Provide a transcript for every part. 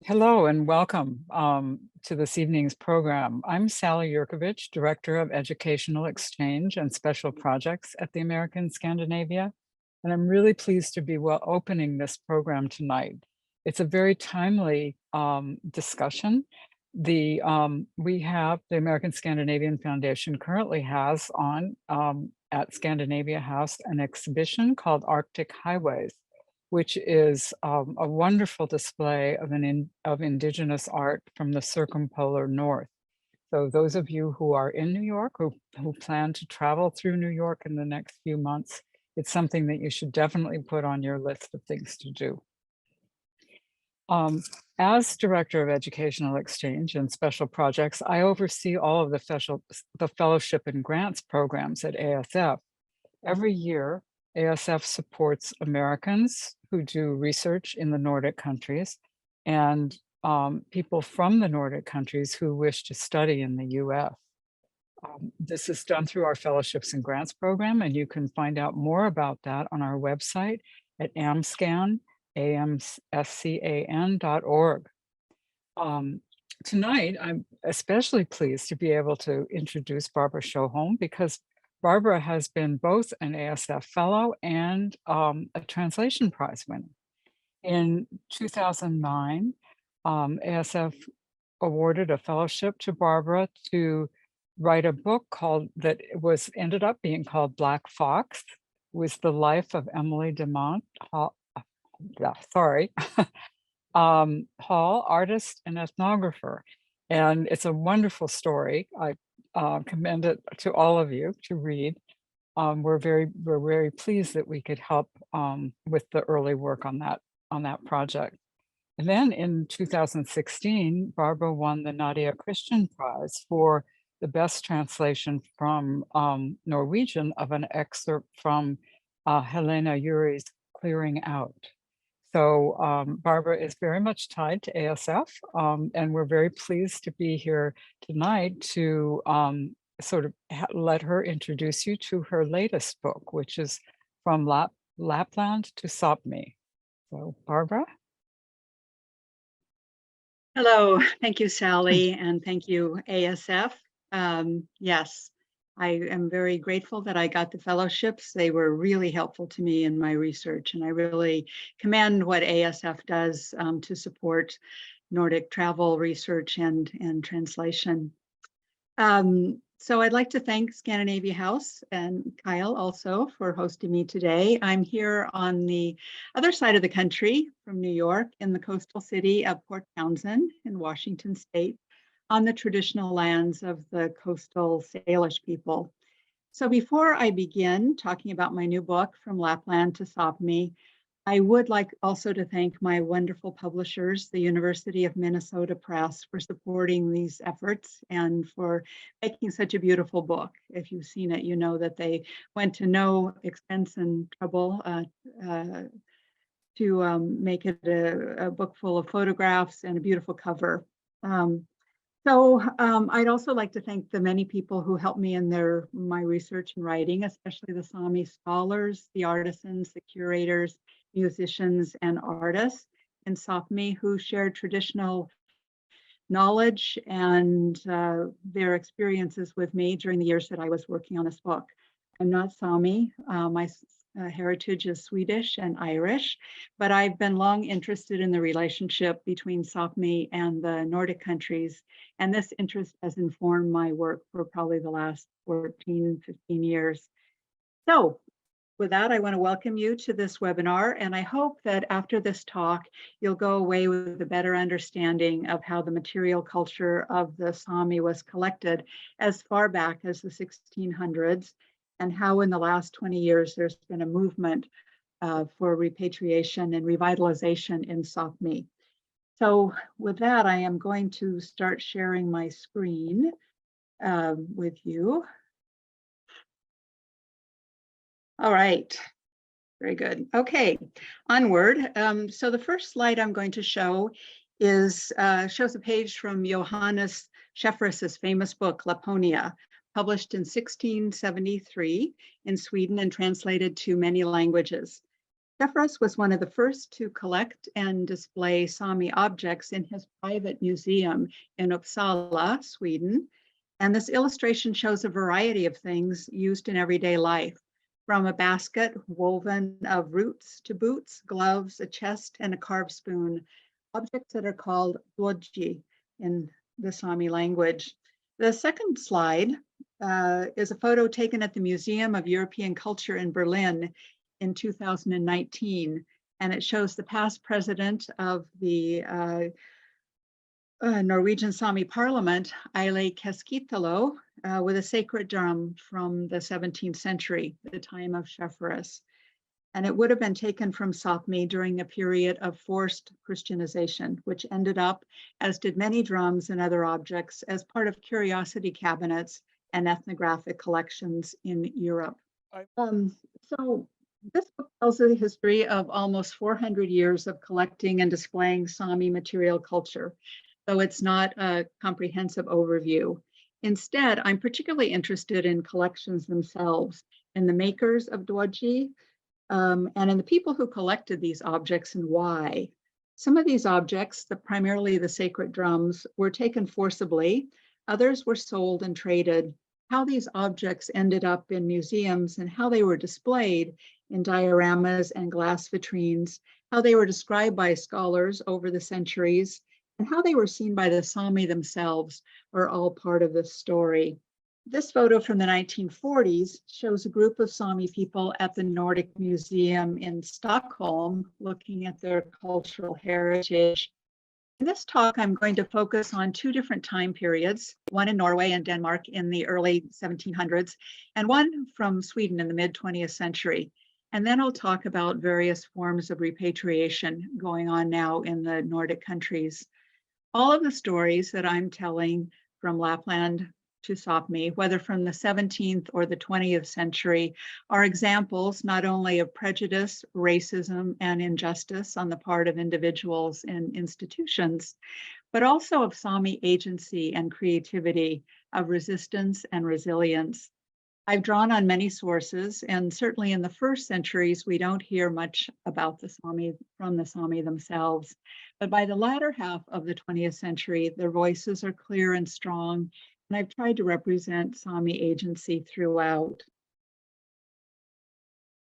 Hello and welcome to this evening's program. I'm Sally Yurkovich, Director of Educational Exchange and Special Projects at the American Scandinavia, and I'm really pleased to be opening this program tonight. It's a very timely discussion. We have the American Scandinavian Foundation currently has on at Scandinavia House an exhibition called Arctic Highways, which is a wonderful display of indigenous art from the circumpolar north. So those of you who are in New York, who plan to travel through New York in the next few months, it's something that you should definitely put on your list of things to do. As Director of Educational Exchange and Special Projects, I oversee all of the fellowship and grants programs at ASF. Every year, ASF supports Americans who do research in the Nordic countries and people from the Nordic countries who wish to study in the US. This is done through our Fellowships and Grants program, and you can find out more about that on our website at amscan.org. Tonight, I'm especially pleased to be able to introduce Barbara Sjoholm because Barbara has been both an ASF Fellow and a Translation Prize winner. In 2009, ASF awarded a fellowship to Barbara to write a book ended up being called Black Fox, was the life of Emily Demont Hall, Hall, artist and ethnographer. And it's a wonderful story. I commend it to all of you to read. We're very pleased that we could help with the early work on that project. And then in 2016, Barbara won the Nadia Christian Prize for the best translation from Norwegian of an excerpt from Helena Uri's Clearing Out. So Barbara is very much tied to ASF, and we're very pleased to be here tonight to sort of let her introduce you to her latest book, which is From Lapland to Sápmi. So Barbara? Hello, thank you, Sally, and thank you, ASF. Yes, I am very grateful that I got the fellowships. They were really helpful to me in my research, and I really commend what ASF does to support Nordic travel research and translation. So I'd like to thank Scandinavia House and Kyle also for hosting me today. I'm here on the other side of the country from New York in the coastal city of Port Townsend in Washington State on the traditional lands of the coastal Salish people. So before I begin talking about my new book, From Lapland to Sápmi, I would like also to thank my wonderful publishers, the University of Minnesota Press, for supporting these efforts and for making such a beautiful book. If you've seen it, you know that they went to no expense and trouble to make it a book full of photographs and a beautiful cover. I'd also like to thank the many people who helped me in my research and writing, especially the Sami scholars, the artisans, the curators, musicians, and artists in Sápmi who shared traditional knowledge and their experiences with me during the years that I was working on this book. I'm not Sami. My heritage is Swedish and Irish, but I've been long interested in the relationship between Sápmi and the Nordic countries, and this interest has informed my work for probably the last 14, 15 years. So with that, I want to welcome you to this webinar, and I hope that after this talk, you'll go away with a better understanding of how the material culture of the Sami was collected as far back as the 1600s, and how in the last 20 years there's been a movement for repatriation and revitalization in Sápmi. So with that, I am going to start sharing my screen with you. All right, very good. Okay, onward. So the first slide I'm going to show shows a page from Johannes Schäffer's famous book, Laponia, published in 1673 in Sweden and translated to many languages. Severus was one of the first to collect and display Sami objects in his private museum in Uppsala, Sweden. And this illustration shows a variety of things used in everyday life, from a basket woven of roots to boots, gloves, a chest, and a carved spoon, objects that are called duoji in the Sami language. The second slide is a photo taken at the Museum of European Culture in Berlin in 2019, and it shows the past president of the Norwegian Sami Parliament, Aile Keskitalo, with a sacred drum from the 17th century, the time of Severus. And it would have been taken from Sápmi during a period of forced Christianization, which ended up, as did many drums and other objects, as part of curiosity cabinets and ethnographic collections in Europe. So this book tells the history of almost 400 years of collecting and displaying Sami material culture, though it's not a comprehensive overview. Instead, I'm particularly interested in collections themselves, in the makers of duoji, and in the people who collected these objects and why. Some of these objects, primarily the sacred drums, were taken forcibly. Others were sold and traded. How these objects ended up in museums and how they were displayed in dioramas and glass vitrines, how they were described by scholars over the centuries, and how they were seen by the Sami themselves are all part of this story. This photo from the 1940s shows a group of Sami people at the Nordic Museum in Stockholm looking at their cultural heritage. In this talk, I'm going to focus on two different time periods, one in Norway and Denmark in the early 1700s, and one from Sweden in the mid-20th century. And then I'll talk about various forms of repatriation going on now in the Nordic countries. All of the stories that I'm telling from Lapland to Sápmi, whether from the 17th or the 20th century, are examples not only of prejudice, racism, and injustice on the part of individuals and institutions, but also of Sami agency and creativity, of resistance and resilience. I've drawn on many sources, and certainly in the first centuries, we don't hear much about the Sami from the Sami themselves. But by the latter half of the 20th century, their voices are clear and strong, and I've tried to represent Sami agency throughout.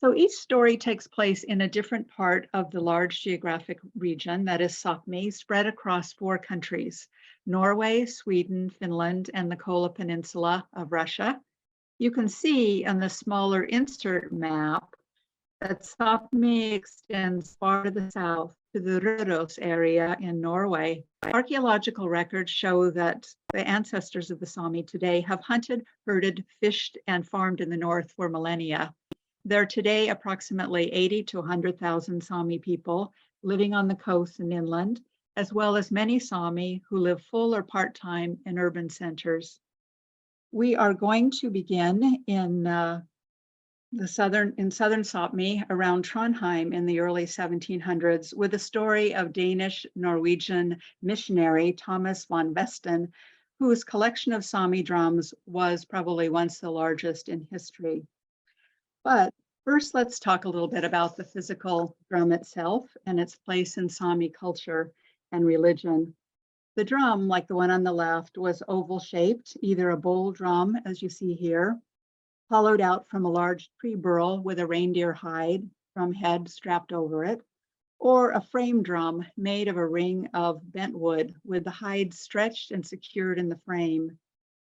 So each story takes place in a different part of the large geographic region that is Sápmi, spread across 4 countries: Norway, Sweden, Finland, and the Kola Peninsula of Russia. You can see on the smaller insert map that Sápmi extends far to the south to the Røros area in Norway. Archaeological records show that the ancestors of the Sami today have hunted, herded, fished, and farmed in the north for millennia. There are today approximately 80 to 100,000 Sami people living on the coast and inland, as well as many Sami who live full or part-time in urban centers. We are going to begin in southern Sápmi around Trondheim in the early 1700s with a story of Danish-Norwegian missionary Thomas von Vesten, whose collection of Sami drums was probably once the largest in history. But first, let's talk a little bit about the physical drum itself and its place in Sami culture and religion. The drum, like the one on the left, was oval shaped, either a bowl drum, as you see here, hollowed out from a large tree burl with a reindeer hide drum head strapped over it, or a frame drum made of a ring of bent wood with the hide stretched and secured in the frame.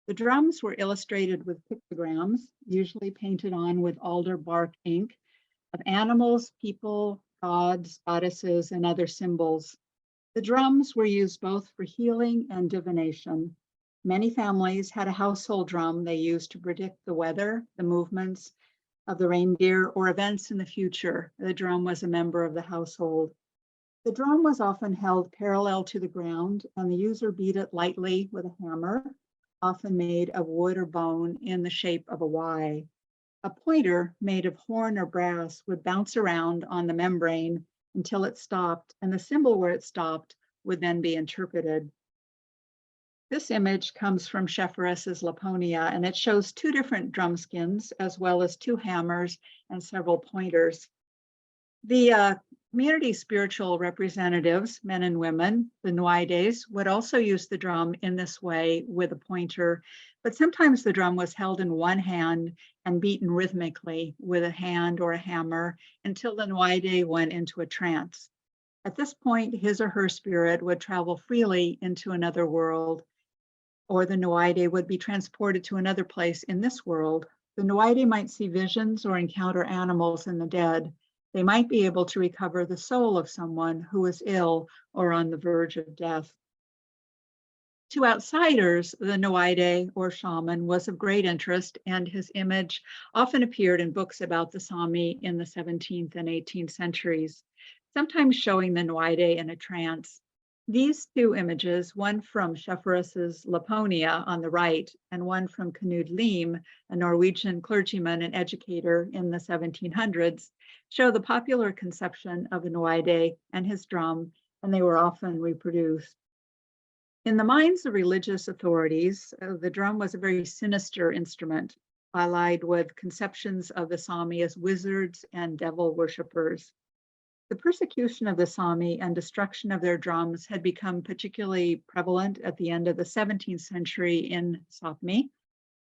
The drums were illustrated with pictograms, usually painted on with alder bark ink, of animals, people, gods, goddesses, and other symbols. The drums were used both for healing and divination. Many families had a household drum they used to predict the weather, the movements of the reindeer, or events in the future. The drum was a member of the household. The drum was often held parallel to the ground, and the user beat it lightly with a hammer, often made of wood or bone in the shape of a Y. A pointer made of horn or brass would bounce around on the membrane until it stopped, and the symbol where it stopped would then be interpreted. This image comes from Severus's Laponia, and it shows 2 different drum skins, as well as 2 hammers and several pointers. The community spiritual representatives, men and women, the Nuaides, would also use the drum in this way with a pointer, but sometimes the drum was held in one hand and beaten rhythmically with a hand or a hammer until the Nuaide went into a trance. At this point, his or her spirit would travel freely into another world, or the Nuaide would be transported to another place in this world. The Nuaide might see visions or encounter animals and the dead. They might be able to recover the soul of someone who was ill or on the verge of death. To outsiders, the Nuaide or shaman was of great interest, and his image often appeared in books about the Sami in the 17th and 18th centuries, sometimes showing the Nuaide in a trance. These two images, one from Schaefferus's Laponia on the right, and one from Knud Lim, a Norwegian clergyman and educator in the 1700s, show the popular conception of a Nuaide and his drum, and they were often reproduced. In the minds of religious authorities, the drum was a very sinister instrument, allied with conceptions of the Sami as wizards and devil worshippers. The persecution of the Sami and destruction of their drums had become particularly prevalent at the end of the 17th century in Sápmi.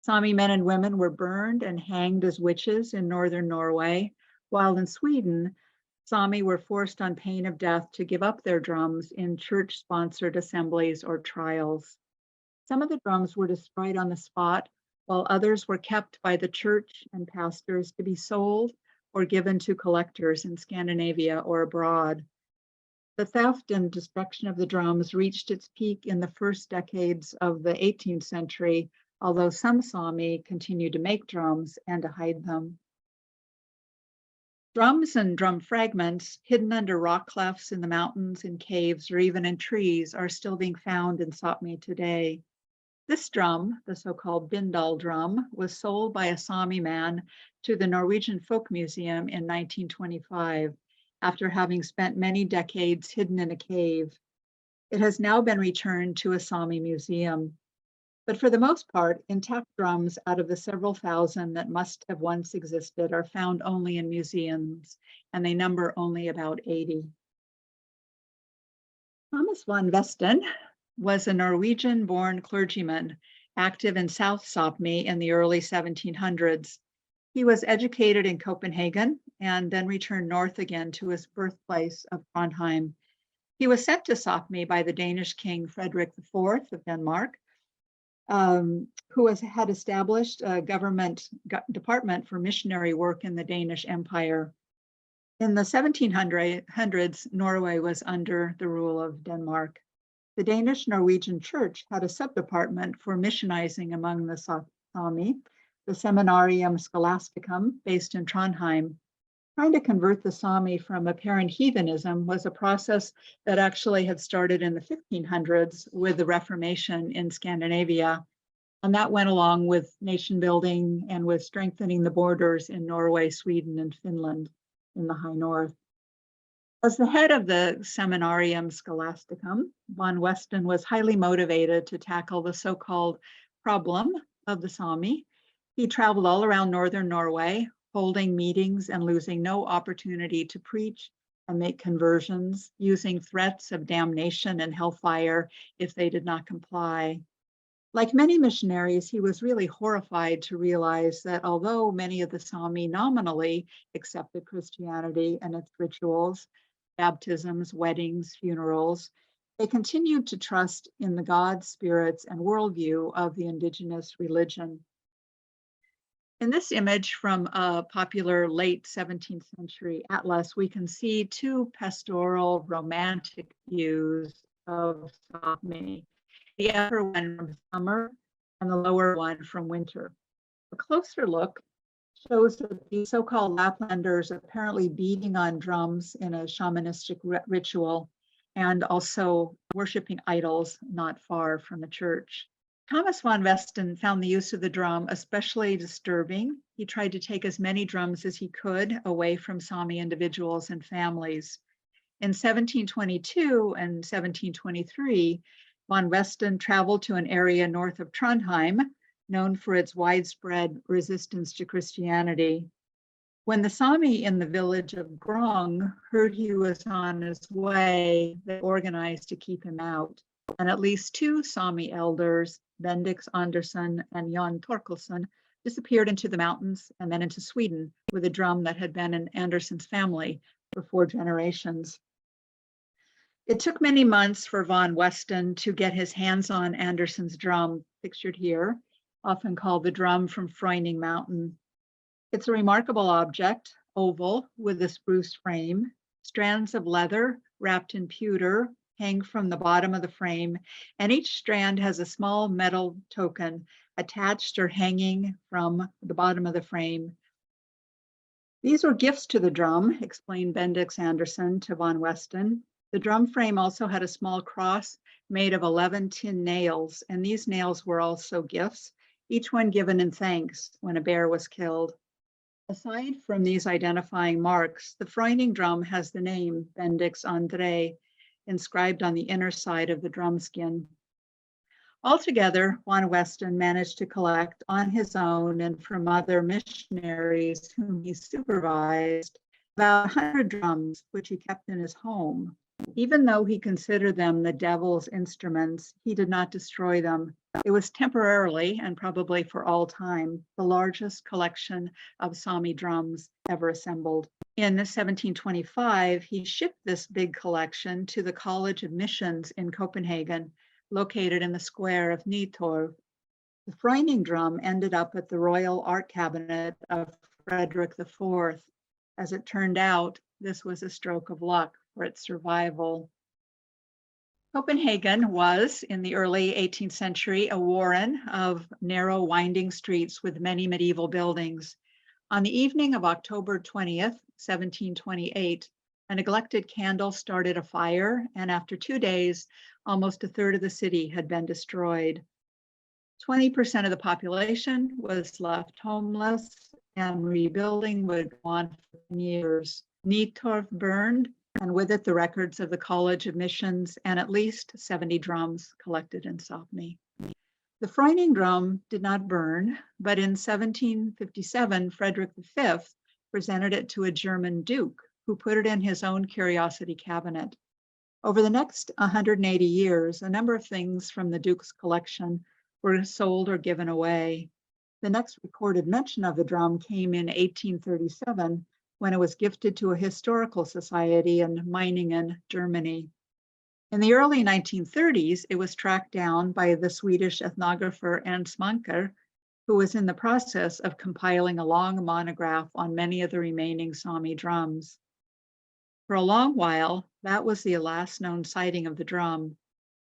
Sami men and women were burned and hanged as witches in northern Norway, while in Sweden, Sami were forced on pain of death to give up their drums in church-sponsored assemblies or trials. Some of the drums were destroyed on the spot, while others were kept by the church and pastors to be sold or given to collectors in Scandinavia or abroad. The theft and destruction of the drums reached its peak in the first decades of the 18th century, although some Sami continued to make drums and to hide them. Drums and drum fragments hidden under rock clefts in the mountains, in caves, or even in trees are still being found in Sápmi today. This drum, the so-called Bindal drum, was sold by a Sami man to the Norwegian Folk Museum in 1925, after having spent many decades hidden in a cave. It has now been returned to a Sami museum. But for the most part, intact drums out of the several thousand that must have once existed are found only in museums, and they number only about 80. Thomas von Vesten was a Norwegian-born clergyman active in South Sápmi in the early 1700s. He was educated in Copenhagen and then returned north again to his birthplace of Trondheim. He was sent to Sápmi by the Danish king Frederick IV of Denmark, who had established a government department for missionary work in the Danish Empire. In the 1700s, Norway was under the rule of Denmark. The Danish-Norwegian Church had a subdepartment for missionizing among the Sami, the Seminarium Scholasticum, based in Trondheim. Trying to convert the Sami from apparent heathenism was a process that actually had started in the 1500s with the Reformation in Scandinavia. And that went along with nation building and with strengthening the borders in Norway, Sweden, and Finland in the high north. As the head of the Seminarium Scholasticum, von Vesten was highly motivated to tackle the so-called problem of the Sami. He traveled all around northern Norway, holding meetings and losing no opportunity to preach and make conversions, using threats of damnation and hellfire if they did not comply. Like many missionaries, he was really horrified to realize that although many of the Sami nominally accepted Christianity and its rituals, baptisms, weddings, funerals, they continued to trust in the gods, spirits, and worldview of the indigenous religion. In this image from a popular late 17th century atlas, we can see two pastoral romantic views of Sápmi, the upper one from summer and the lower one from winter. A closer look shows that these so-called Laplanders apparently beating on drums in a shamanistic ritual and also worshiping idols not far from the church. Thomas von Vesten found the use of the drum especially disturbing. He tried to take as many drums as he could away from Sami individuals and families. In 1722 and 1723, von Vesten traveled to an area north of Trondheim, known for its widespread resistance to Christianity. When the Sami in the village of Grong heard he was on his way, they organized to keep him out. And at least two Sami elders, Bendix Andersson and Jan Torkelsson, disappeared into the mountains and then into Sweden with a drum that had been in Andersson's family for 4 generations. It took many months for von Weston to get his hands on Andersson's drum, pictured here, often called the drum from Freining Mountain. It's a remarkable object, oval with a spruce frame. Strands of leather wrapped in pewter hang from the bottom of the frame, and each strand has a small metal token attached or hanging from the bottom of the frame. These were gifts to the drum, explained Bendix Andersson to von Weston. The drum frame also had a small cross made of 11 tin nails, and these nails were also gifts, each one given in thanks when a bear was killed. Aside from these identifying marks, the freining drum has the name Bendix André inscribed on the inner side of the drum skin. Altogether, von Weston managed to collect on his own and from other missionaries whom he supervised about 100 drums, which he kept in his home. Even though he considered them the devil's instruments, he did not destroy them. It was temporarily, and probably for all time, the largest collection of Sami drums ever assembled. In 1725, he shipped this big collection to the College of Missions in Copenhagen, located in the square of Nytorv. The freining drum ended up at the Royal Art Cabinet of Frederick IV. As it turned out, this was a stroke of luck for its survival. Copenhagen was, in the early 18th century, a warren of narrow, winding streets with many medieval buildings. On the evening of October 20th, 1728, a neglected candle started a fire, and after 2 days, almost a third of the city had been destroyed. 20% of the population was left homeless, and rebuilding would go on for years. Nytorv burned, and with it the records of the College of Missions and at least 70 drums collected in Sápmi. The freining drum did not burn, but in 1757, Frederick V presented it to a German duke who put it in his own curiosity cabinet. Over the next 180 years, a number of things from the duke's collection were sold or given away. The next recorded mention of the drum came in 1837, when it was gifted to a historical society in Meiningen, Germany. In the early 1930s, it was tracked down by the Swedish ethnographer Ernst Manker, who was in the process of compiling a long monograph on many of the remaining Sami drums. For a long while, that was the last known sighting of the drum.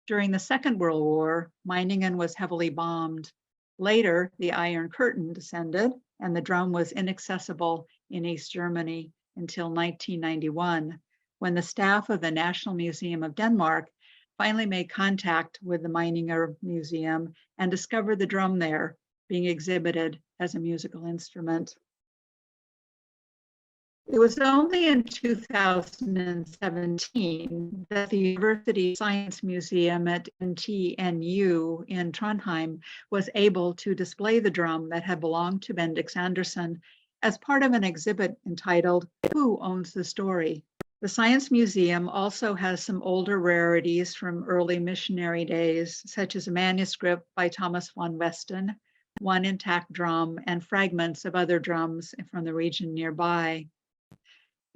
During the Second World War, Meiningen was heavily bombed. Later, the Iron Curtain descended, and the drum was inaccessible in East Germany until 1991, when the staff of the National Museum of Denmark finally made contact with the Meininger Museum and discovered the drum there being exhibited as a musical instrument. It was only in 2017 that the University Science Museum at NTNU in Trondheim was able to display the drum that had belonged to Bendix Andersson as part of an exhibit entitled, "Who Owns the Story?" The Science Museum also has some older rarities from early missionary days, such as a manuscript by Thomas von Weston, one intact drum, and fragments of other drums from the region nearby.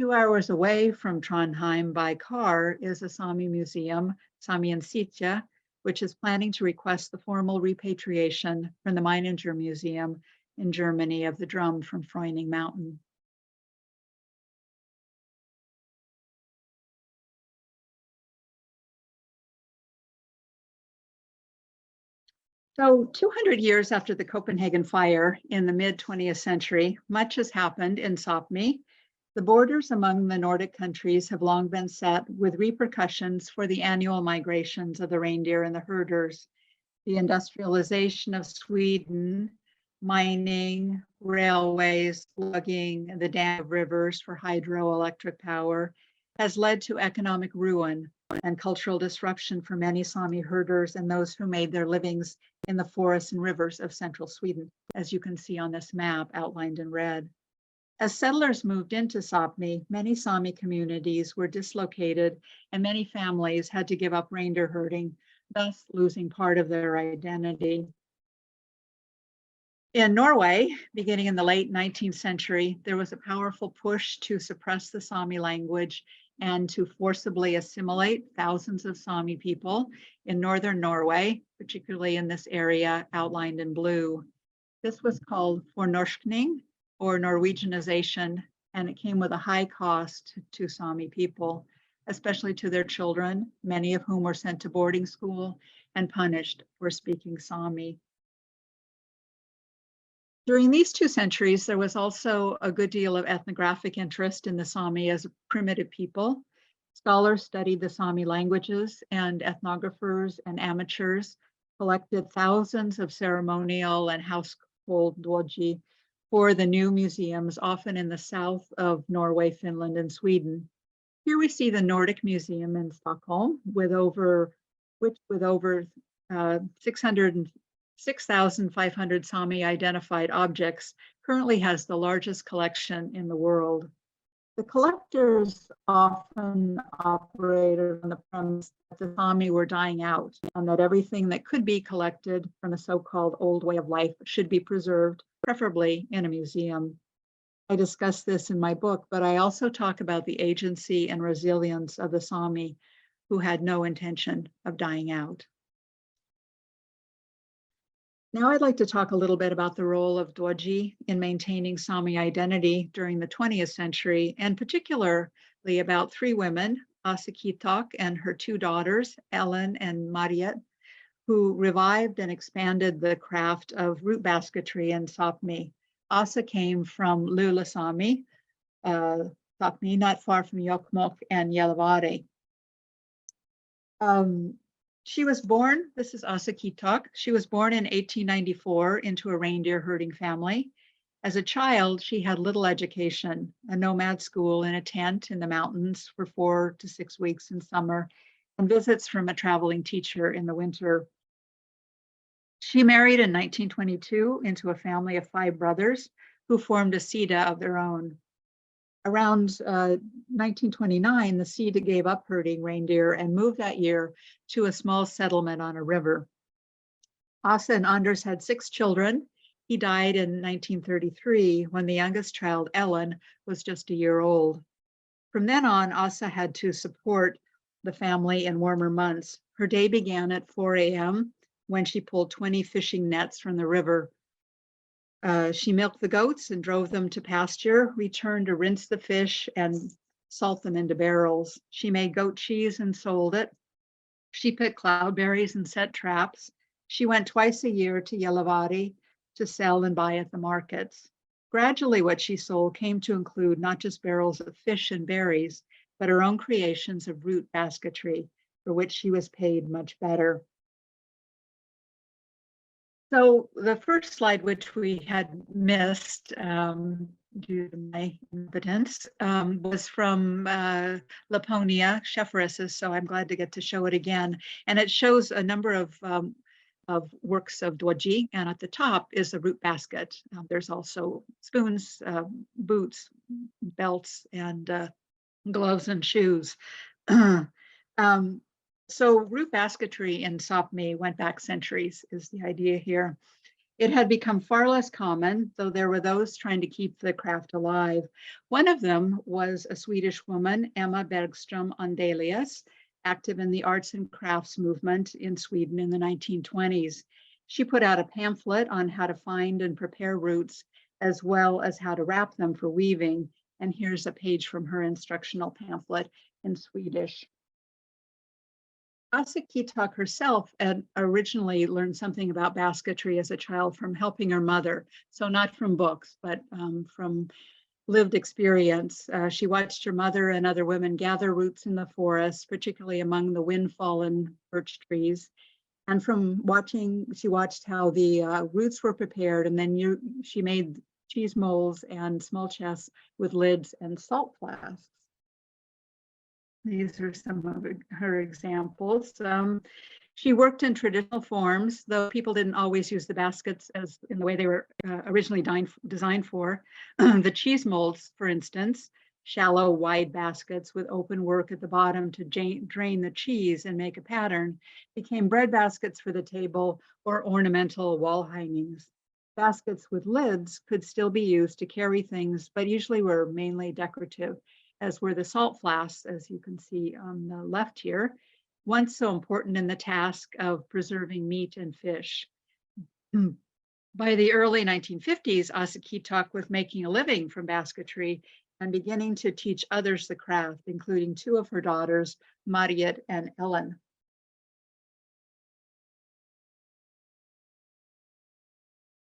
2 hours away from Trondheim by car is a Sami museum, Sami in Sitja, which is planning to request the formal repatriation from the Meininger Museum in Germany of the drum from Freining Mountain. So 200 years after the Copenhagen fire in the mid-20th century, much has happened in Sápmi. The borders among the Nordic countries have long been set with repercussions for the annual migrations of the reindeer and the herders. The industrialization of Sweden, mining, railways, logging, and the dam of rivers for hydroelectric power has led to economic ruin and cultural disruption for many Sami herders and those who made their livings in the forests and rivers of central Sweden, as you can see on this map outlined in red. As settlers moved into Sápmi, many Sami communities were dislocated and many families had to give up reindeer herding, thus losing part of their identity. In Norway, beginning in the late 19th century, there was a powerful push to suppress the Sami language and to forcibly assimilate thousands of Sami people in northern Norway, particularly in this area outlined in blue. This was called fornorskning, or Norwegianization, and it came with a high cost to Sami people, especially to their children, many of whom were sent to boarding school and punished for speaking Sami. During these 2 centuries, there was also a good deal of ethnographic interest in the Sami as a primitive people. Scholars studied the Sami languages, and ethnographers and amateurs collected thousands of ceremonial and household duoji for the new museums, often in the south of Norway, Finland, and Sweden. Here we see the Nordic Museum in Stockholm, with over 6,500 Sami identified objects, currently has the largest collection in the world. The collectors often operated on the premise that the Sami were dying out and that everything that could be collected from the so-called old way of life should be preserved, preferably in a museum. I discuss this in my book, but I also talk about the agency and resilience of the Sami, who had no intention of dying out. Now I'd like to talk a little bit about the role of duoji in maintaining Sami identity during the 20th century, and particularly about 3 women, Asa Kitok and her 2 daughters, Ellen and Mariet, who revived and expanded the craft of root basketry in Sápmi. Asa came from Lula Sami, Sápmi, not far from Jokkmokk and Gällivare. She was born, this is Asa Kitok, she was born in 1894 into a reindeer herding family. As a child, she had little education, a nomad school in a tent in the mountains for 4 to 6 weeks in summer, and visits from a traveling teacher in the winter. She married in 1922 into a family of 5 brothers who formed a Sida of their own. Around 1929, the Sida gave up herding reindeer and moved that year to a small settlement on a river. Asa and Anders had 6 children. He died in 1933 when the youngest child, Ellen, was just a year old. From then on, Asa had to support the family in warmer months. Her day began at 4 a.m. when she pulled 20 fishing nets from the river. She milked the goats and drove them to pasture, returned to rinse the fish and salt them into barrels. She made goat cheese and sold it. She picked cloudberries and set traps. She went twice a year to Gällivare to sell and buy at the markets. Gradually, what she sold came to include not just barrels of fish and berries, but her own creations of root basketry, for which she was paid much better. So the first slide, which we had missed due to my impotence, was from Laponia, Shepherdesses, so I'm glad to get to show it again. And it shows a number of works of duoji, and at the top is a root basket. There's also spoons, boots, belts, and gloves and shoes. So root basketry in Sápmi went back centuries, is the idea here. It had become far less common, though there were those trying to keep the craft alive. One of them was a Swedish woman, Emma Bergström Andelius, active in the arts and crafts movement in Sweden in the 1920s. She put out a pamphlet on how to find and prepare roots, as well as how to wrap them for weaving. And here's a page from her instructional pamphlet in Swedish. Asa Kitok herself had originally learned something about basketry as a child from helping her mother. So not from books, but from lived experience. She watched her mother and other women gather roots in the forest, particularly among the wind-fallen birch trees. And from watching, she watched how the roots were prepared, and then she made cheese molds and small chests with lids and salt flasks. These are some of her examples. She worked in traditional forms, though people didn't always use the baskets as in the way they were originally designed for. The cheese molds, for instance, shallow, wide baskets with open work at the bottom to drain the cheese and make a pattern, became bread baskets for the table or ornamental wall hangings. Baskets with lids could still be used to carry things, but usually were mainly decorative, as were the salt flasks, as you can see on the left here, once so important in the task of preserving meat and fish. By the early 1950s, Asakitok was making a living from basketry and beginning to teach others the craft, including two of her daughters, Mariet and Ellen.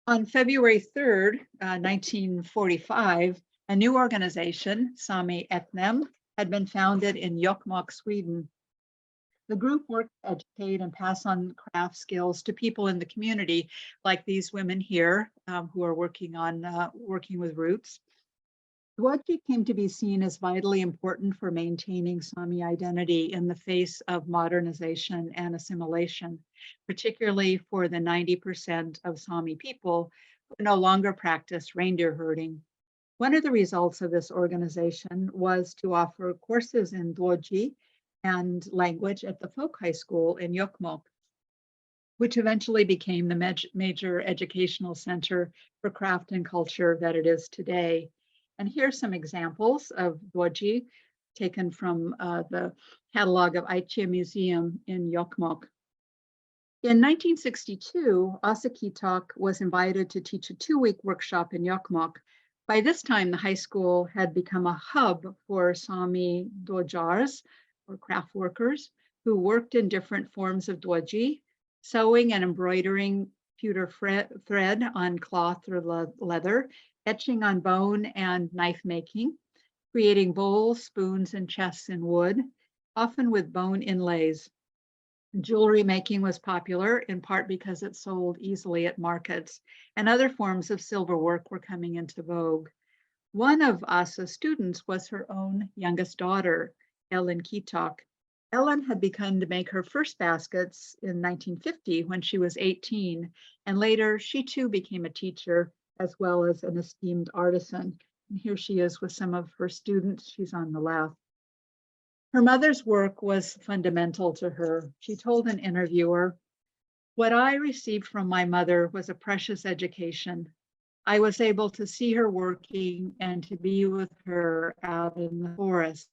On February 3rd, 1945, a new organization, Sami Etnem, had been founded in Jokkmokk, Sweden. The group worked to educate and pass on craft skills to people in the community, like these women here who are working with roots. Duoji came to be seen as vitally important for maintaining Sami identity in the face of modernization and assimilation, particularly for the 90% of Sami people who no longer practice reindeer herding. One of the results of this organization was to offer courses in duoji and language at the folk high school in Jokkmokk, which eventually became the major educational center for craft and culture that it is today. And here's some examples of duoji taken from the catalog of Aichi Museum in Jokkmokk. In 1962, Asakitok was invited to teach a 2-week workshop in Jokkmokk. By this time, the high school had become a hub for Sami dojars, or craft workers, who worked in different forms of duoji, sewing and embroidering pewter thread on cloth or leather, etching on bone and knife making, creating bowls, spoons, and chests in wood, often with bone inlays. Jewelry making was popular, in part because it sold easily at markets, and other forms of silver work were coming into vogue. One of Asa's students was her own youngest daughter, Ellen Kitok. Ellen had begun to make her first baskets in 1950 when she was 18, and later she too became a teacher as well as an esteemed artisan. And here she is with some of her students. She's on the left. Her mother's work was fundamental to her. She told an interviewer, "What I received from my mother was a precious education. I was able to see her working and to be with her out in the forest.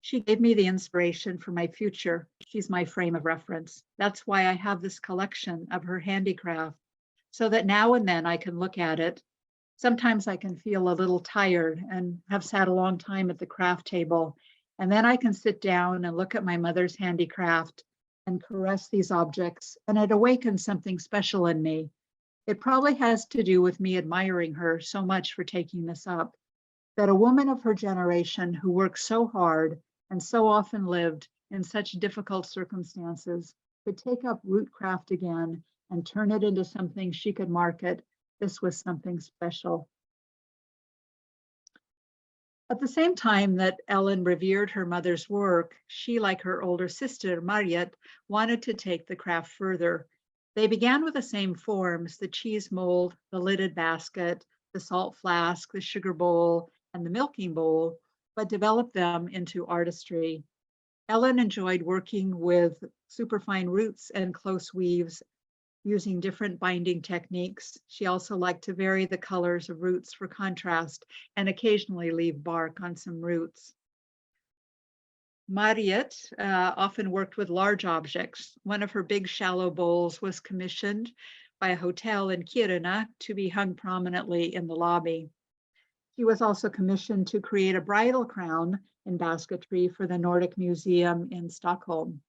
She gave me the inspiration for my future. She's my frame of reference. That's why I have this collection of her handicraft, so that now and then I can look at it. Sometimes I can feel a little tired and have sat a long time at the craft table. And then I can sit down and look at my mother's handicraft and caress these objects, and it awakens something special in me. It probably has to do with me admiring her so much for taking this up, that a woman of her generation who worked so hard and so often lived in such difficult circumstances could take up root craft again and turn it into something she could market. This was something special." At the same time that Ellen revered her mother's work, she, like her older sister, Mariet, wanted to take the craft further. They began with the same forms, the cheese mold, the lidded basket, the salt flask, the sugar bowl, and the milking bowl, but developed them into artistry. Ellen enjoyed working with superfine roots and close weaves, using different binding techniques. She also liked to vary the colors of roots for contrast and occasionally leave bark on some roots. Mariet often worked with large objects. One of her big shallow bowls was commissioned by a hotel in Kiruna to be hung prominently in the lobby. She was also commissioned to create a bridal crown in basketry for the Nordic Museum in Stockholm.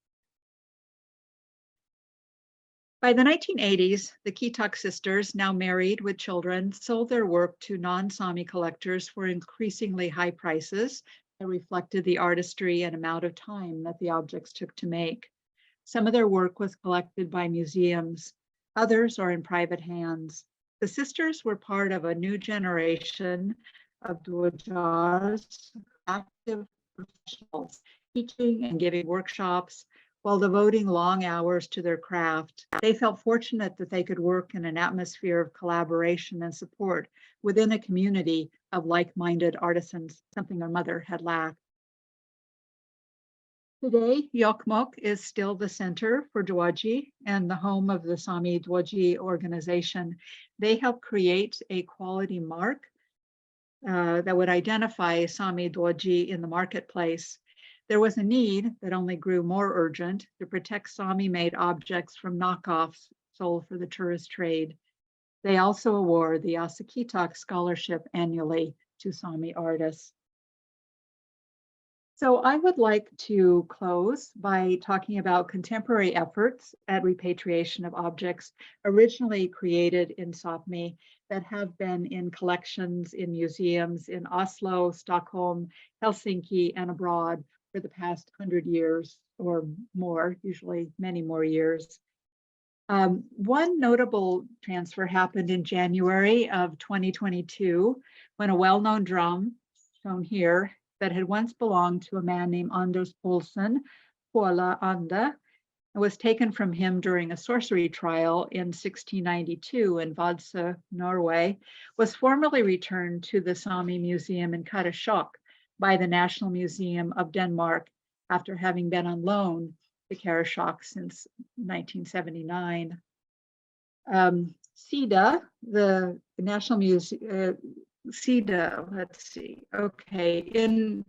By the 1980s, the Kitok sisters, now married with children, sold their work to non-Sami collectors for increasingly high prices that reflected the artistry and amount of time that the objects took to make. Some of their work was collected by museums. Others are in private hands. The sisters were part of a new generation of duojars, active professionals, teaching and giving workshops, while devoting long hours to their craft. They felt fortunate that they could work in an atmosphere of collaboration and support within a community of like-minded artisans, something their mother had lacked. Today, Jokkmokk is still the center for duoji and the home of the Sami Duoji organization. They help create a quality mark that would identify Sami duoji in the marketplace. There was a need that only grew more urgent to protect Sami-made objects from knockoffs sold for the tourist trade. They also award the Asakitak Scholarship annually to Sami artists. So I would like to close by talking about contemporary efforts at repatriation of objects originally created in Sápmi that have been in collections in museums in Oslo, Stockholm, Helsinki, and abroad for the past 100 years or more, usually many more years. One notable transfer happened in January of 2022 when a well-known drum, shown here, that had once belonged to a man named Anders Poulsen, Pola Anda, was taken from him during a sorcery trial in 1692 in Vadsø, Norway, was formally returned to the Sami Museum in Karasjok by the National Museum of Denmark after having been on loan to Karasjok since 1979. SIDA, the National Museum, SIDA, let's see, okay. In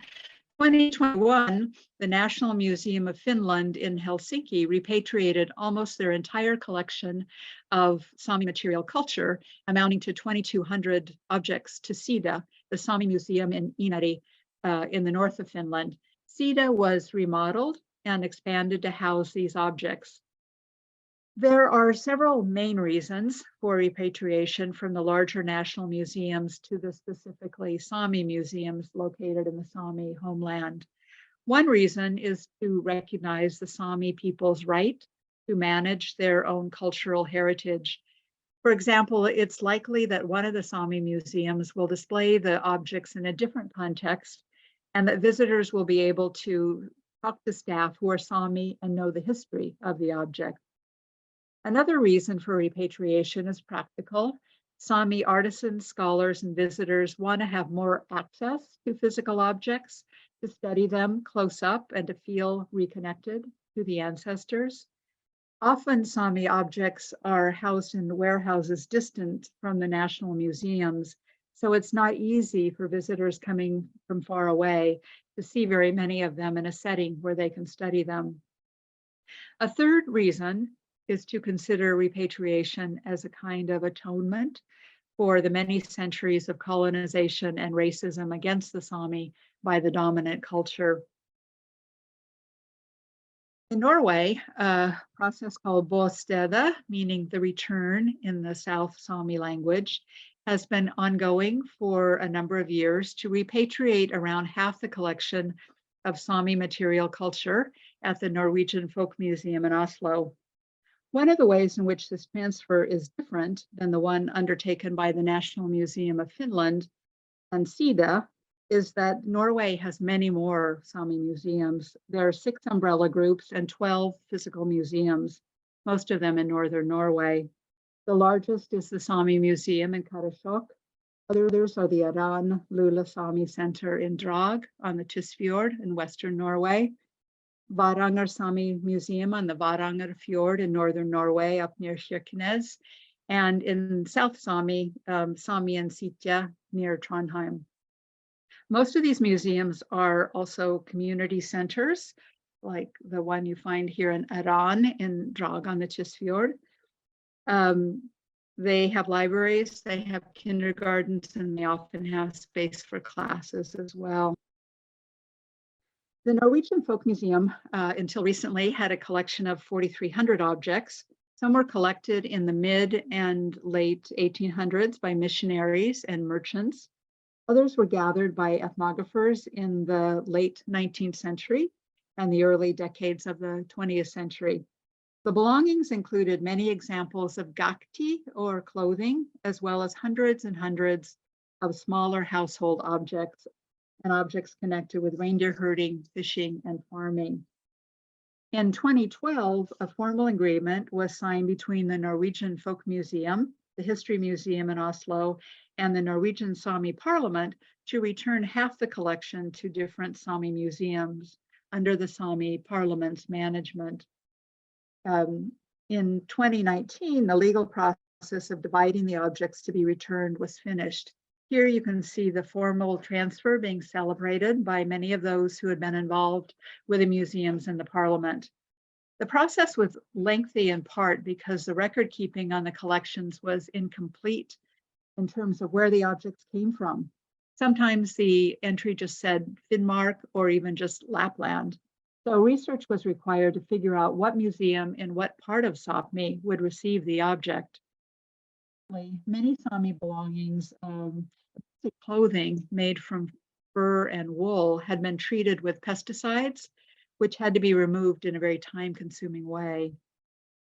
2021, the National Museum of Finland in Helsinki repatriated almost their entire collection of Sami material culture, amounting to 2,200 objects to SIDA, the Sami Museum in Inari, in the north of Finland. SIDA was remodeled and expanded to house these objects. There are several main reasons for repatriation from the larger national museums to the specifically Sami museums located in the Sami homeland. One reason is to recognize the Sami people's right to manage their own cultural heritage. For example, it's likely that one of the Sami museums will display the objects in a different context and that visitors will be able to talk to staff who are Sami and know the history of the object. Another reason for repatriation is practical. Sami artisans, scholars, and visitors want to have more access to physical objects, to study them close up and to feel reconnected to the ancestors. Often Sami objects are housed in warehouses distant from the national museums, so it's not easy for visitors coming from far away to see very many of them in a setting where they can study them. A third reason is to consider repatriation as a kind of atonement for the many centuries of colonization and racism against the Sami by the dominant culture. In Norway, a process called bostede, meaning the return in the South Sami language, has been ongoing for a number of years to repatriate around half the collection of Sami material culture at the Norwegian Folk Museum in Oslo. One of the ways in which this transfer is different than the one undertaken by the National Museum of Finland and SIDA is that Norway has many more Sami museums. There are 6 umbrella groups and 12 physical museums, most of them in northern Norway. The largest is the Sami Museum in Karasjok. Others are the Aran Lula Sami Center in Drag on the Tysfjord in western Norway, Varanger Sami Museum on the Varanger Fjord in northern Norway up near Kirkenes, and in South Sami, Sami and Sitja near Trondheim. Most of these museums are also community centers, like the one you find here in Aran in Drag on the Tysfjord. They have libraries, they have kindergartens, and they often have space for classes as well. The Norwegian Folk Museum, until recently, had a collection of 4,300 objects. Some were collected in the mid and late 1800s by missionaries and merchants. Others were gathered by ethnographers in the late 19th century and the early decades of the 20th century. The belongings included many examples of gakti or clothing, as well as hundreds and hundreds of smaller household objects and objects connected with reindeer herding, fishing, and farming. In 2012, a formal agreement was signed between the Norwegian Folk Museum, the History Museum in Oslo, and the Norwegian Sami Parliament to return half the collection to different Sami museums under the Sami Parliament's management. In 2019, the legal process of dividing the objects to be returned was finished. Here you can see the formal transfer being celebrated by many of those who had been involved with the museums and the parliament. The process was lengthy in part because the record keeping on the collections was incomplete in terms of where the objects came from. Sometimes the entry just said Finnmark or even just Lapland. So research was required to figure out what museum in what part of Sápmi would receive the object. Many Sami belongings, clothing made from fur and wool, had been treated with pesticides, which had to be removed in a very time-consuming way.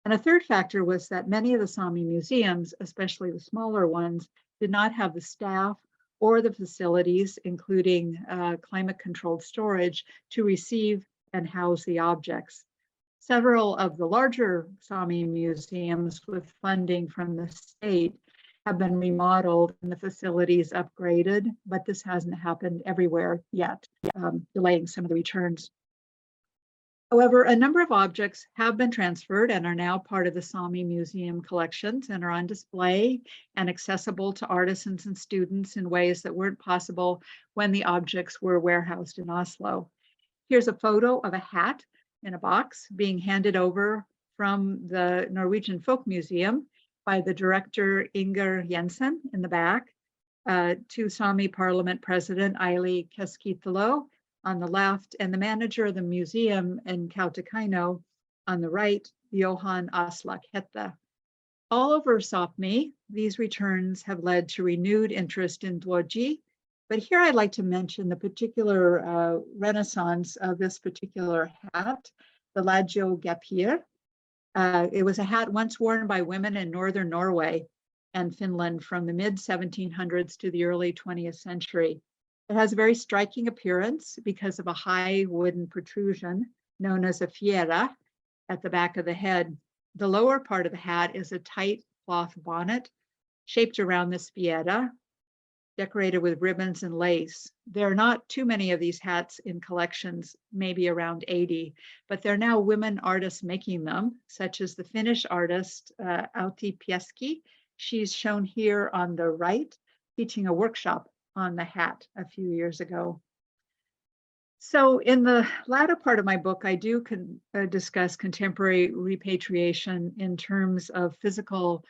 And a third factor was that many of the Sami museums, especially the smaller ones, did not have the staff or the facilities, including climate-controlled storage, to receive and house the objects. Several of the larger Sami museums with funding from the state have been remodeled and the facilities upgraded, but this hasn't happened everywhere yet, delaying some of the returns. However, a number of objects have been transferred and are now part of the Sami Museum collections and are on display and accessible to artisans and students in ways that weren't possible when the objects were warehoused in Oslo. Here's a photo of a hat in a box being handed over from the Norwegian Folk Museum by the director Inger Jensen in the back to Sami Parliament President Aili Keskitalo on the left, and the manager of the museum in Kautokeino on the right, Johan Aslak Hette. All over Sápmi, these returns have led to renewed interest in duoji, but here I'd like to mention the particular renaissance of this particular hat, the Lajo Gapir. It was a hat once worn by women in northern Norway and Finland from the mid-1700s to the early 20th century. It has a very striking appearance because of a high wooden protrusion known as a fjera at the back of the head. The lower part of the hat is a tight cloth bonnet shaped around this fjera, decorated with ribbons and lace. There are not too many of these hats in collections, maybe around 80, but there are now women artists making them, such as the Finnish artist Outi Pieski. She's shown here on the right, teaching a workshop on the hat a few years ago. So in the latter part of my book, I do discuss contemporary repatriation in terms of physical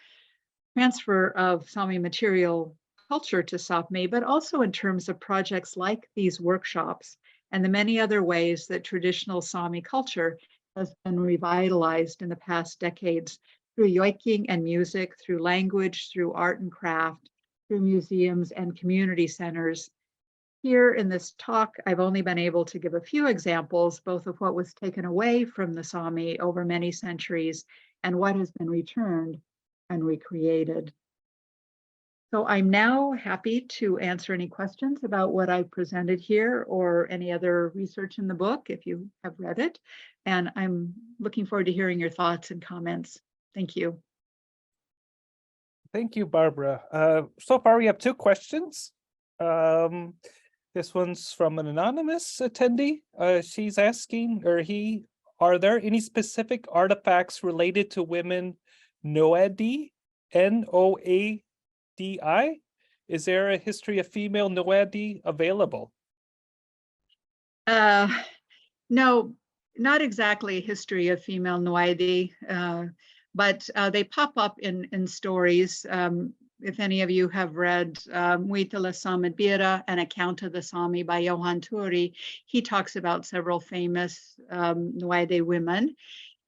transfer of Sami material culture to Sápmi, but also in terms of projects like these workshops and the many other ways that traditional Sami culture has been revitalized in the past decades through yoiking and music, through language, through art and craft, through museums and community centers. Here in this talk, I've only been able to give a few examples, both of what was taken away from the Sami over many centuries and what has been returned and recreated. So I'm now happy to answer any questions about what I've presented here or any other research in the book if you have read it. And I'm looking forward to hearing your thoughts and comments. Thank you. Thank you, Barbara. So far, we have two questions. This one's from an anonymous attendee. She's asking, or he, are there any specific artifacts related to women Noadi, Noadi? Is there a history of female Noadi available? No, not exactly a history of female Noadi, but they pop up in stories. If any of you have read Muitala Samadbira, An Account of the Sami by Johan Turi, he talks about several famous Noadi women.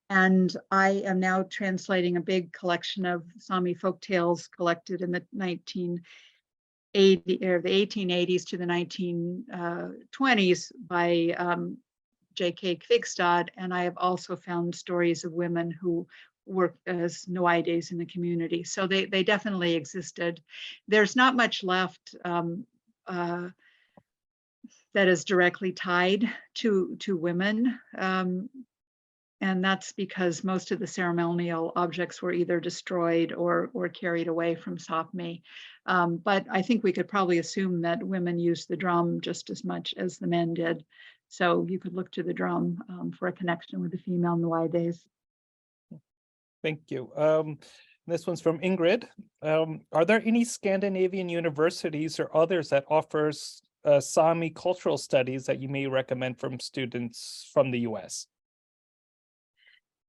And I am now translating a big collection of Sami folktales collected in the 1880s to the 1920s by J.K. Kvigstad. And I have also found stories of women who worked as Noaides in the community. So they definitely existed. There's not much left that is directly tied to women. and that's because most of the ceremonial objects were either destroyed or carried away from Sápmi. But I think we could probably assume that women used the drum just as much as the men did. So you could look to the drum for a connection with the female Nwai days. Thank you. This one's from Ingrid. Are there any Scandinavian universities or others that offers Sami cultural studies that you may recommend from students from the US?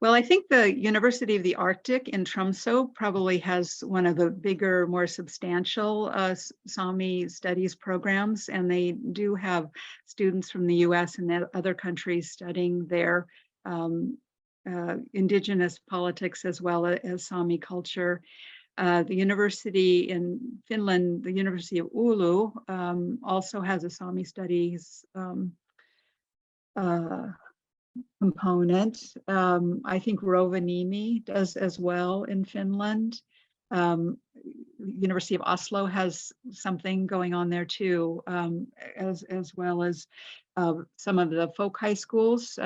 Well, I think the University of the Arctic in Tromsø probably has one of the bigger, more substantial Sami studies programs, and they do have students from the US and other countries studying their indigenous politics as well as Sami culture. The university in Finland, the University of Oulu, also has a Sami studies component. I think Rovaniemi does as well in Finland. University of Oslo has something going on there too, as well as some of the folk high schools,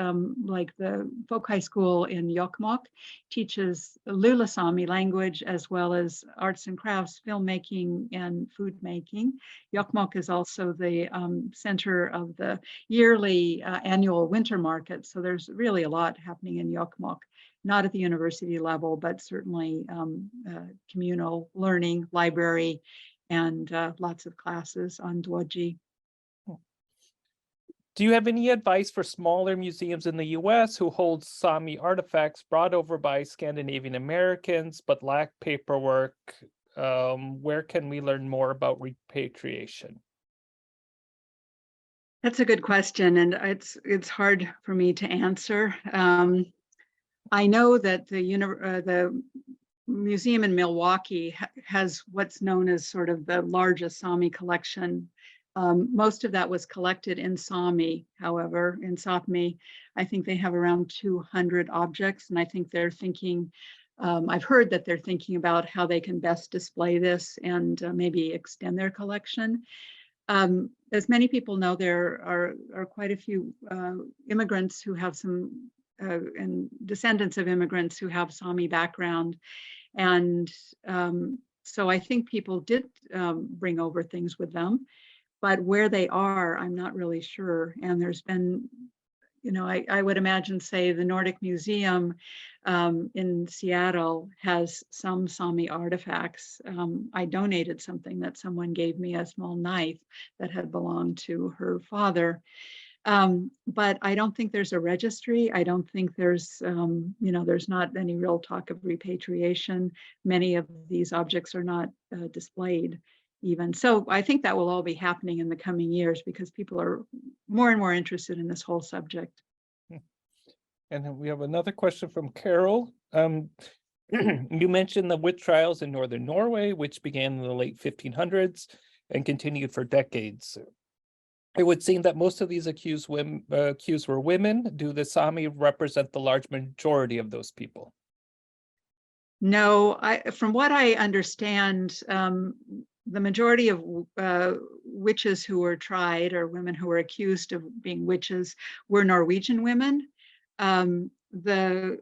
like the folk high school in Jokkmokk teaches Lula Sami language as well as arts and crafts, filmmaking and food making. Jokkmokk is also the center of the yearly annual winter market. So there's really a lot happening in Jokkmokk, not at the university level, but certainly communal learning, library, and lots of classes on duoji. Do you have any advice for smaller museums in the US who hold Sami artifacts brought over by Scandinavian Americans but lack paperwork? Where can we learn more about repatriation? That's a good question, and it's hard for me to answer. I know that the museum in Milwaukee has what's known as sort of the largest Sami collection. Most of that was collected in Sami, however, in Sápmi. I think they have around 200 objects, and I think they're thinking, I've heard that they're thinking about how they can best display this and maybe extend their collection. As many people know, there are quite a few immigrants who have some, and descendants of immigrants who have Sami background. And so I think people did bring over things with them. But where they are, I'm not really sure. And there's been, you know, I would imagine, say, the Nordic Museum in Seattle has some Sami artifacts. I donated something that someone gave me, a small knife that had belonged to her father. But I don't think there's a registry. I don't think there's, you know, there's not any real talk of repatriation. Many of these objects are not displayed even. So I think that will all be happening in the coming years because people are more and more interested in this whole subject. And then we have another question from Carol. You mentioned the witch trials in northern Norway, which began in the late 1500s and continued for decades. It would seem that most of these accused were women. Do the Sami represent the large majority of those people? No, from what I understand, the majority of witches who were tried, or women who were accused of being witches, were Norwegian women. The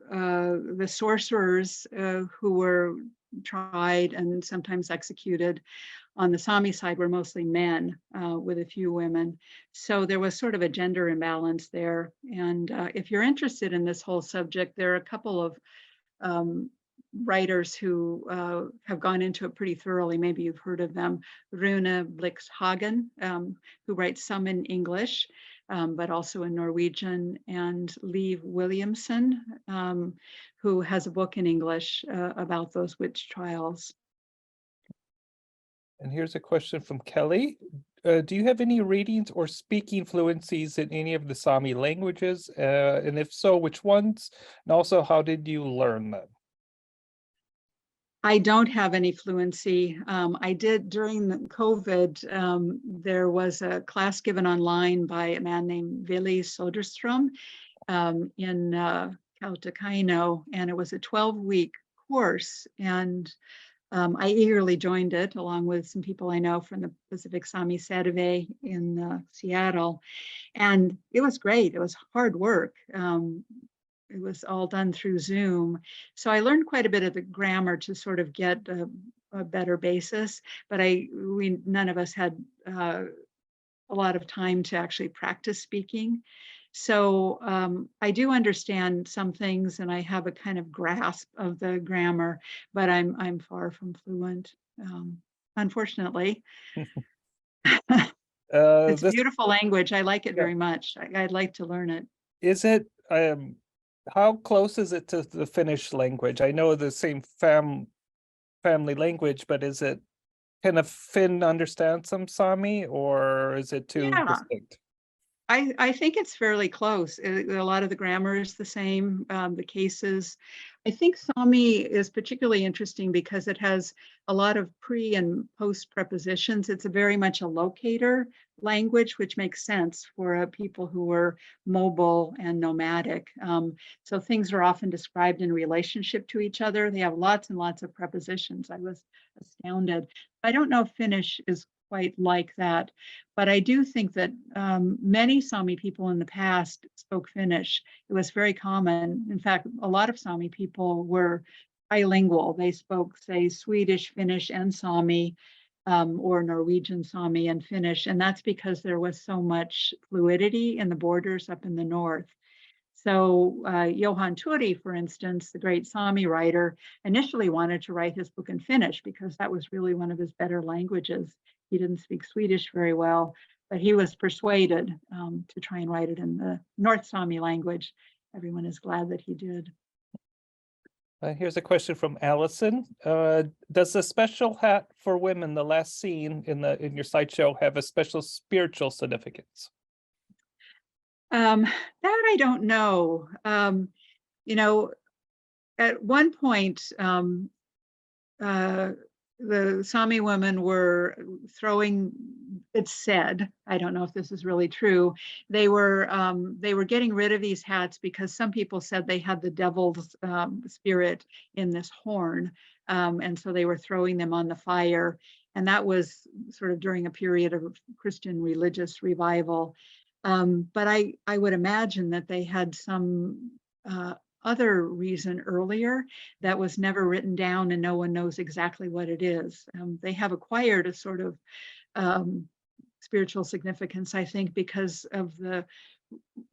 sorcerers who were tried and sometimes executed on the Sami side were mostly men, with a few women. So there was sort of a gender imbalance there. And if you're interested in this whole subject, there are a couple of writers who have gone into it pretty thoroughly. Maybe you've heard of them. Rune Blixhagen, who writes some in English, but also in Norwegian, and Liv Williamson, who has a book in English about those witch trials. And here's a question from Kelly. Do you have any reading or speaking fluencies in any of the Sami languages? And if so, which ones? And also, how did you learn them? I don't have any fluency. I did during the COVID, there was a class given online by a man named Willy Soderstrom in Kautokeino, and it was a 12-week course. And I eagerly joined it along with some people I know from the Pacific Sami Survey in Seattle. And it was great. It was hard work. it was all done through Zoom. So I learned quite a bit of the grammar to sort of get a better basis, but none of us had a lot of time to actually practice speaking. So I do understand some things and I have a kind of grasp of the grammar, but I'm far from fluent, unfortunately. It's a This, beautiful language. I like it yeah. very much. I'd like to learn it. Is it, how close is it to the Finnish language? I know the same family language, but is it, can a Finn understand some Sami, or is it too Yeah, distinct? I think it's fairly close. A lot of the grammar is the same, the cases. I think Sami is particularly interesting because it has a lot of pre and post prepositions. It's very much a locator language, which makes sense for people who are mobile and nomadic. So things are often described in relationship to each other. They have lots and lots of prepositions. I was astounded. I don't know if Finnish is quite like that. But I do think that many Sami people in the past spoke Finnish. It was very common. In fact, a lot of Sami people were bilingual. They spoke, say, Swedish, Finnish, and Sami, or Norwegian Sami and Finnish. And that's because there was so much fluidity in the borders up in the north. So Johan Turi, for instance, the great Sami writer, initially wanted to write his book in Finnish because that was really one of his better languages. He didn't speak Swedish very well, but he was persuaded to try and write it in the North Sami language. Everyone is glad that he did. Here's a question from Allison. Does the special hat for women, the last scene in your slideshow, have a special spiritual significance? That I don't know. You know, at one point, the Sami women were throwing, it's said, I don't know if this is really true, they were getting rid of these hats because some people said they had the devil's spirit in this horn. And so they were throwing them on the fire. And that was sort of during a period of Christian religious revival. But I would imagine that they had some other reason earlier that was never written down and no one knows exactly what it is. They have acquired a sort of spiritual significance, I think, because of the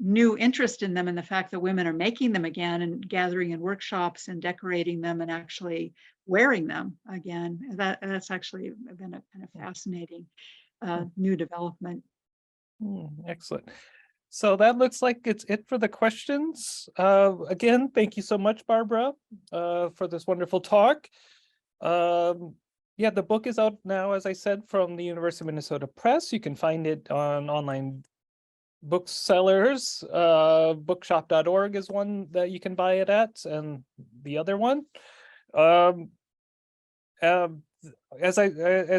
new interest in them and the fact that women are making them again and gathering in workshops and decorating them and actually wearing them again. That's actually been a kind of fascinating new development. Excellent. So that looks like it's it for the questions. Again, thank you so much, Barbara, for this wonderful talk. Yeah, the book is out now, as I said, from the University of Minnesota Press. You can find it on online booksellers. Bookshop.org is one that you can buy it at, and the other one. As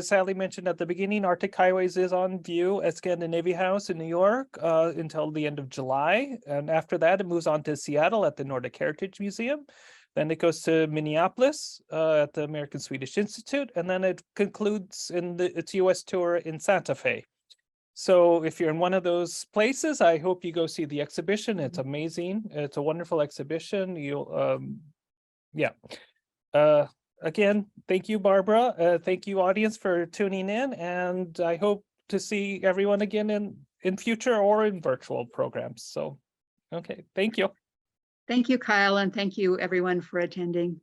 Sally mentioned at the beginning, Arctic Highways is on view at Scandinavia House in New York until the end of July. And after that, it moves on to Seattle at the Nordic Heritage Museum. Then it goes to Minneapolis at the American Swedish Institute. And then it concludes in its US tour in Santa Fe. So if you're in one of those places, I hope you go see the exhibition. It's amazing. It's a wonderful exhibition. You'll, yeah. Again, thank you, Barbara. Thank you, audience, for tuning in. And I hope to see everyone again in future or in virtual programs. So, okay, thank you. Thank you, Kyle, and thank you everyone for attending.